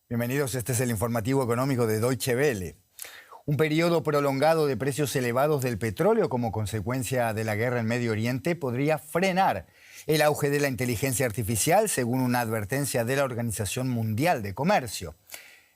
Bienvenidos, este es el informativo económico de Deutsche Welle. Un periodo prolongado de precios elevados del petróleo como consecuencia de la guerra en Medio Oriente podría frenar el auge de la inteligencia artificial, según una advertencia de la Organización Mundial de Comercio.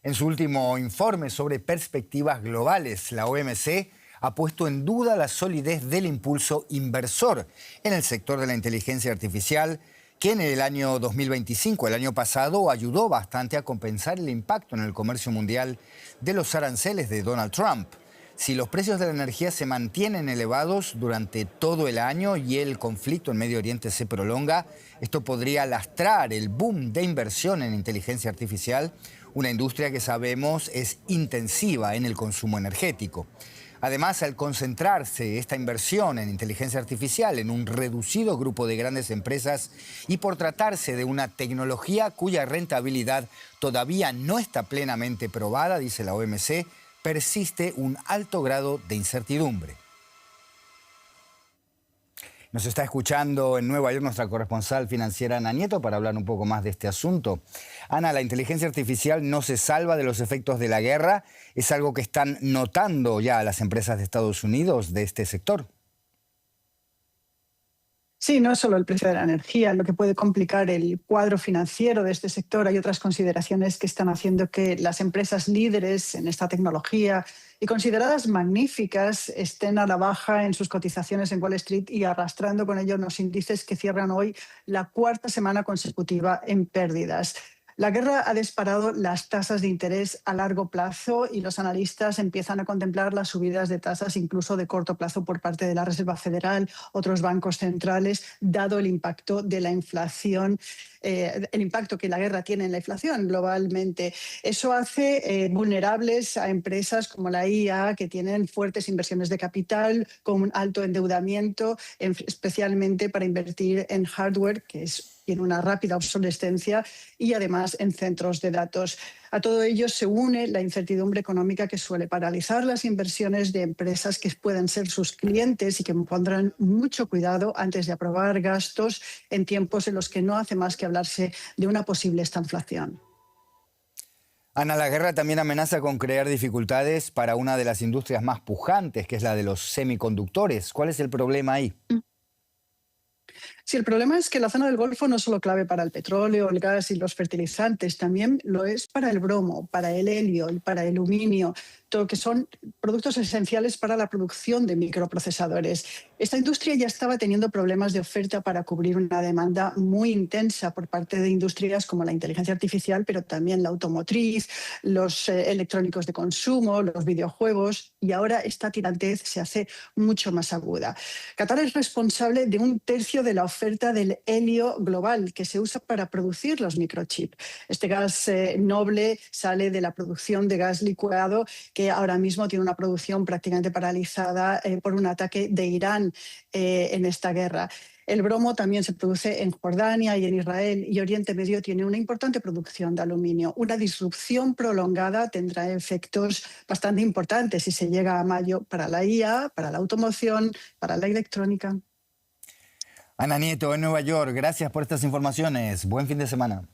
En su último informe sobre perspectivas globales, la OMC ha puesto en duda la solidez del impulso inversor en el sector de la inteligencia artificial, que en el año 2025, el año pasado, ayudó bastante a compensar el impacto en el comercio mundial de los aranceles de Donald Trump. Si los precios de la energía se mantienen elevados durante todo el año y el conflicto en Medio Oriente se prolonga, esto podría lastrar el boom de inversión en inteligencia artificial, una industria que sabemos es intensiva en el consumo energético. Además, al concentrarse esta inversión en inteligencia artificial en un reducido grupo de grandes empresas y por tratarse de una tecnología cuya rentabilidad todavía no está plenamente probada, dice la OMC, persiste un alto grado de incertidumbre. Nos está escuchando en Nueva York nuestra corresponsal financiera Ana Nieto para hablar un poco más de este asunto. Ana, la inteligencia artificial no se salva de los efectos de la guerra. ¿Es algo que están notando ya las empresas de Estados Unidos de este sector? Sí, no es solo el precio de la energía lo que puede complicar el cuadro financiero de este sector. Hay otras consideraciones que están haciendo que las empresas líderes en esta tecnología y consideradas magníficas estén a la baja en sus cotizaciones en Wall Street y arrastrando con ello unos índices que cierran hoy la cuarta semana consecutiva en pérdidas. La guerra ha disparado las tasas de interés a largo plazo y los analistas empiezan a contemplar las subidas de tasas incluso de corto plazo por parte de la Reserva Federal, otros bancos centrales, dado el impacto de la inflación, el impacto que la guerra tiene en la inflación globalmente. Eso hace vulnerables a empresas como la IA, que tienen fuertes inversiones de capital, con un alto endeudamiento, especialmente para invertir en hardware, que tiene una rápida obsolescencia, y además en centros de datos. A todo ello se une la incertidumbre económica que suele paralizar las inversiones de empresas que pueden ser sus clientes y que pondrán mucho cuidado antes de aprobar gastos en tiempos en los que no hace más que hablarse de una posible estanflación. Ana, la guerra también amenaza con crear dificultades para una de las industrias más pujantes, que es la de los semiconductores. ¿Cuál es el problema ahí? Sí, el problema es que la zona del Golfo no es solo clave para el petróleo, el gas y los fertilizantes, también lo es para el bromo, para el helio y para el aluminio, todo que son productos esenciales para la producción de microprocesadores. Esta industria ya estaba teniendo problemas de oferta para cubrir una demanda muy intensa por parte de industrias como la inteligencia artificial, pero también la automotriz, los electrónicos de consumo, los videojuegos, y ahora esta tirantez se hace mucho más aguda. Qatar es responsable de un tercio de la oferta del helio global que se usa para producir los microchips. Este gas noble sale de la producción de gas licuado, que ahora mismo tiene una producción prácticamente paralizada por un ataque de Irán en esta guerra. El bromo también se produce en Jordania y en Israel, y Oriente Medio tiene una importante producción de aluminio. Una disrupción prolongada tendrá efectos bastante importantes si se llega a mayo para la IA, para la automoción, para la electrónica. Ana Nieto, en Nueva York, gracias por estas informaciones. Buen fin de semana.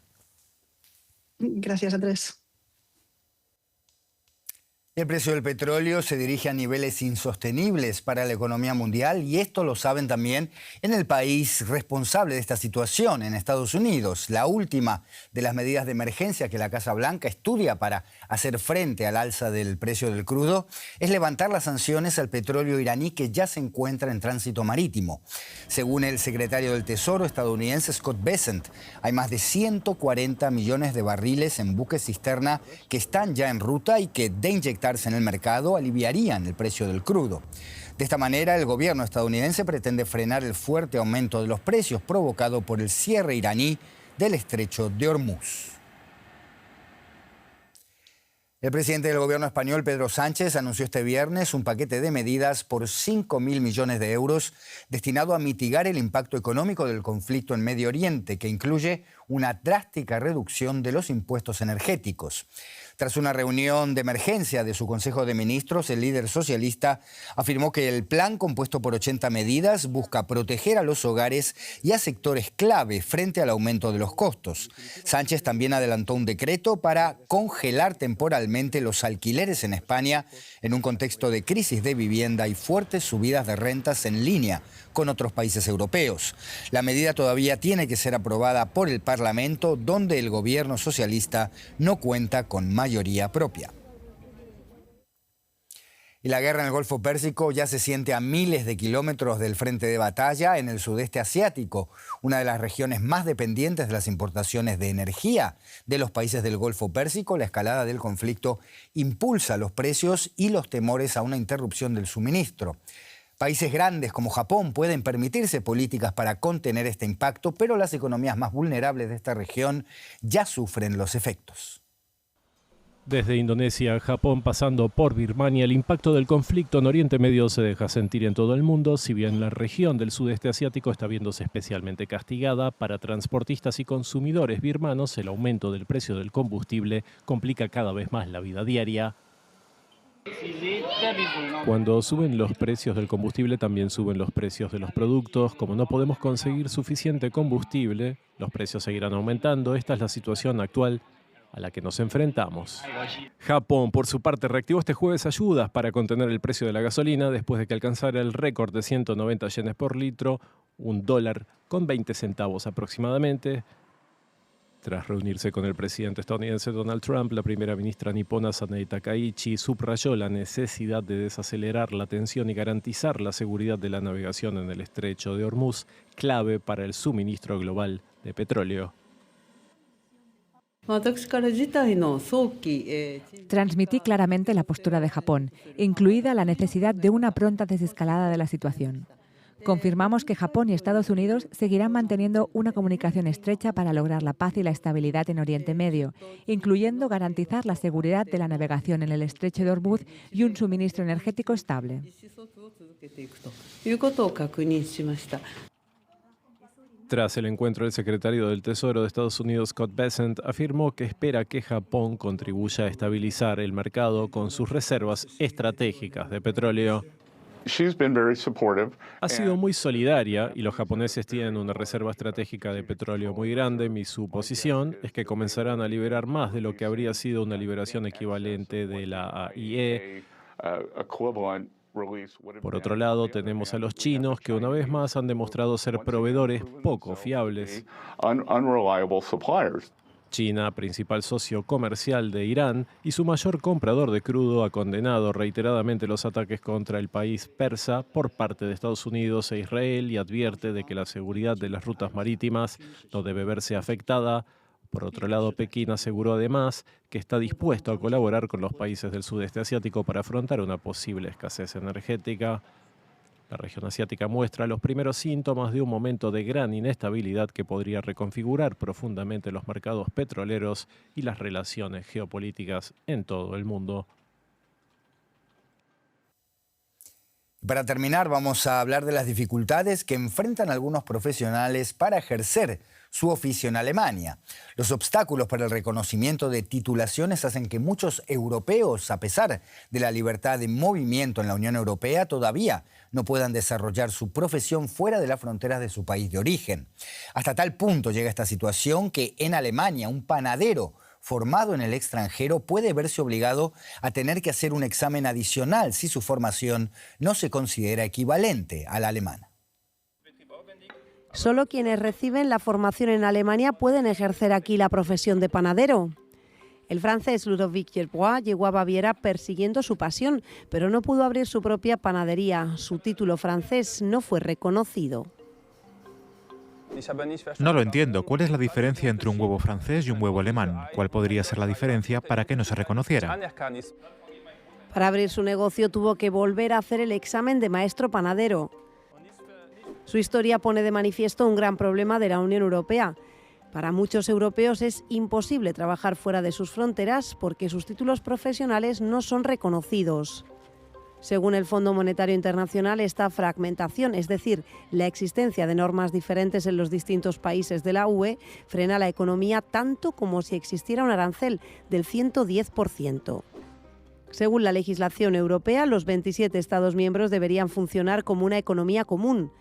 Gracias, Andrés. El precio del petróleo se dirige a niveles insostenibles para la economía mundial y esto lo saben también en el país responsable de esta situación, en Estados Unidos. La última de las medidas de emergencia que la Casa Blanca estudia para hacer frente al alza del precio del crudo es levantar las sanciones al petróleo iraní que ya se encuentra en tránsito marítimo. Según el secretario del Tesoro estadounidense Scott Bessent, hay más de 140 millones de barriles en buques cisterna que están ya en ruta y que de inyectar en el mercado aliviarían el precio del crudo. De esta manera, el gobierno estadounidense pretende frenar el fuerte aumento de los precios provocado por el cierre iraní del estrecho de Hormuz. El presidente del gobierno español, Pedro Sánchez, anunció este viernes un paquete de medidas por 5.000 millones de euros destinado a mitigar el impacto económico del conflicto en Medio Oriente, que incluye una drástica reducción de los impuestos energéticos. Tras una reunión de emergencia de su Consejo de Ministros, el líder socialista afirmó que el plan, compuesto por 80 medidas, busca proteger a los hogares y a sectores clave frente al aumento de los costos. Sánchez también adelantó un decreto para congelar temporalmente los alquileres en España en un contexto de crisis de vivienda y fuertes subidas de rentas en línea con otros países europeos. La medida todavía tiene que ser aprobada por el Parlamento, donde el gobierno socialista no cuenta con mayoría propia. Y la guerra en el Golfo Pérsico ya se siente a miles de kilómetros del frente de batalla en el sudeste asiático, una de las regiones más dependientes de las importaciones de energía de los países del Golfo Pérsico. La escalada del conflicto impulsa los precios y los temores a una interrupción del suministro. Países grandes como Japón pueden permitirse políticas para contener este impacto, pero las economías más vulnerables de esta región ya sufren los efectos. Desde Indonesia a Japón, pasando por Birmania, el impacto del conflicto en Oriente Medio se deja sentir en todo el mundo, si bien la región del sudeste asiático está viéndose especialmente castigada. Para transportistas y consumidores birmanos, el aumento del precio del combustible complica cada vez más la vida diaria. Cuando suben los precios del combustible, también suben los precios de los productos. Como no podemos conseguir suficiente combustible, los precios seguirán aumentando. Esta es la situación actual a la que nos enfrentamos. Japón, por su parte, reactivó este jueves ayudas para contener el precio de la gasolina después de que alcanzara el récord de 190 yenes por litro, $1.20 aproximadamente. Tras reunirse con el presidente estadounidense Donald Trump, la primera ministra nipona Sanae Takaichi subrayó la necesidad de desacelerar la tensión y garantizar la seguridad de la navegación en el estrecho de Hormuz, clave para el suministro global de petróleo. Transmití claramente la postura de Japón, incluida la necesidad de una pronta desescalada de la situación. Confirmamos que Japón y Estados Unidos seguirán manteniendo una comunicación estrecha para lograr la paz y la estabilidad en Oriente Medio, incluyendo garantizar la seguridad de la navegación en el estrecho de Hormuz y un suministro energético estable. Tras el encuentro, el secretario del Tesoro de Estados Unidos, Scott Bessent, afirmó que espera que Japón contribuya a estabilizar el mercado con sus reservas estratégicas de petróleo. Ha sido muy solidaria y los japoneses tienen una reserva estratégica de petróleo muy grande. Mi suposición es que comenzarán a liberar más de lo que habría sido una liberación equivalente de la AIE. Por otro lado, tenemos a los chinos, que una vez más han demostrado ser proveedores poco fiables. China, principal socio comercial de Irán y su mayor comprador de crudo, ha condenado reiteradamente los ataques contra el país persa por parte de Estados Unidos e Israel y advierte de que la seguridad de las rutas marítimas no debe verse afectada. Por otro lado, Pekín aseguró además que está dispuesto a colaborar con los países del sudeste asiático para afrontar una posible escasez energética. La región asiática muestra los primeros síntomas de un momento de gran inestabilidad que podría reconfigurar profundamente los mercados petroleros y las relaciones geopolíticas en todo el mundo. Para terminar, vamos a hablar de las dificultades que enfrentan algunos profesionales para ejercer su oficio en Alemania. Los obstáculos para el reconocimiento de titulaciones hacen que muchos europeos, a pesar de la libertad de movimiento en la Unión Europea, todavía no puedan desarrollar su profesión fuera de las fronteras de su país de origen. Hasta tal punto llega esta situación que en Alemania un panadero formado en el extranjero puede verse obligado a tener que hacer un examen adicional si su formación no se considera equivalente a la alemana. Solo quienes reciben la formación en Alemania pueden ejercer aquí la profesión de panadero. El francés Ludovic Gerbois llegó a Baviera persiguiendo su pasión, pero no pudo abrir su propia panadería. Su título francés no fue reconocido. No lo entiendo. ¿Cuál es la diferencia entre un huevo francés y un huevo alemán? ¿Cuál podría ser la diferencia para que no se reconociera? Para abrir su negocio tuvo que volver a hacer el examen de maestro panadero. Su historia pone de manifiesto un gran problema de la Unión Europea. Para muchos europeos es imposible trabajar fuera de sus fronteras porque sus títulos profesionales no son reconocidos. Según el Fondo Monetario Internacional, esta fragmentación, es decir, la existencia de normas diferentes en los distintos países de la UE, frena la economía tanto como si existiera un arancel del 110%. Según la legislación europea, los 27 Estados miembros deberían funcionar como una economía común.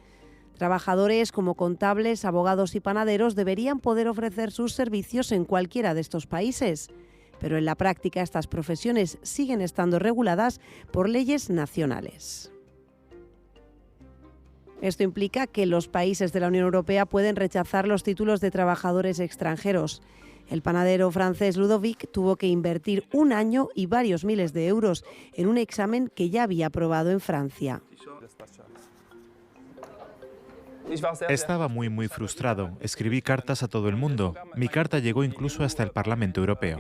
Trabajadores como contables, abogados y panaderos deberían poder ofrecer sus servicios en cualquiera de estos países. Pero en la práctica estas profesiones siguen estando reguladas por leyes nacionales. Esto implica que los países de la Unión Europea pueden rechazar los títulos de trabajadores extranjeros. El panadero francés Ludovic tuvo que invertir 1 año y varios miles de euros en un examen que ya había aprobado en Francia. Estaba muy frustrado. Escribí cartas a todo el mundo. Mi carta llegó incluso hasta el Parlamento Europeo.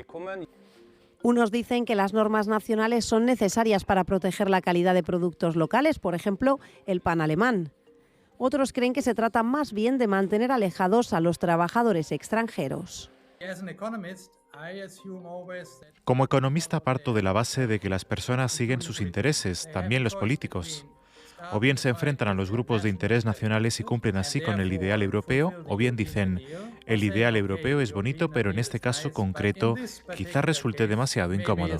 Unos dicen que las normas nacionales son necesarias para proteger la calidad de productos locales, por ejemplo, el pan alemán. Otros creen que se trata más bien de mantener alejados a los trabajadores extranjeros. Como economista parto de la base de que las personas siguen sus intereses, también los políticos. O bien se enfrentan a los grupos de interés nacionales y cumplen así con el ideal europeo, o bien dicen, el ideal europeo es bonito, pero en este caso concreto quizás resulte demasiado incómodo.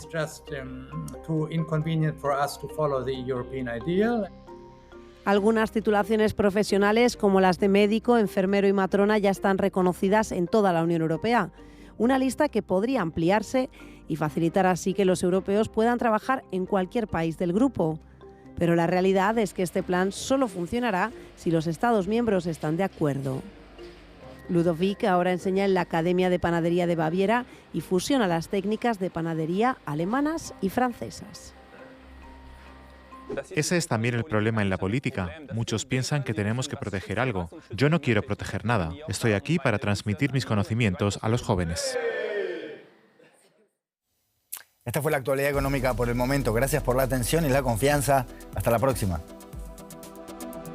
Algunas titulaciones profesionales, como las de médico, enfermero y matrona, ya están reconocidas en toda la Unión Europea. Una lista que podría ampliarse y facilitar así que los europeos puedan trabajar en cualquier país del grupo. Pero la realidad es que este plan solo funcionará si los Estados miembros están de acuerdo. Ludovic ahora enseña en la Academia de Panadería de Baviera y fusiona las técnicas de panadería alemanas y francesas. Ese es también el problema en la política. Muchos piensan que tenemos que proteger algo. Yo no quiero proteger nada. Estoy aquí para transmitir mis conocimientos a los jóvenes. Esta fue la actualidad económica por el momento. Gracias por la atención y la confianza. Hasta la próxima.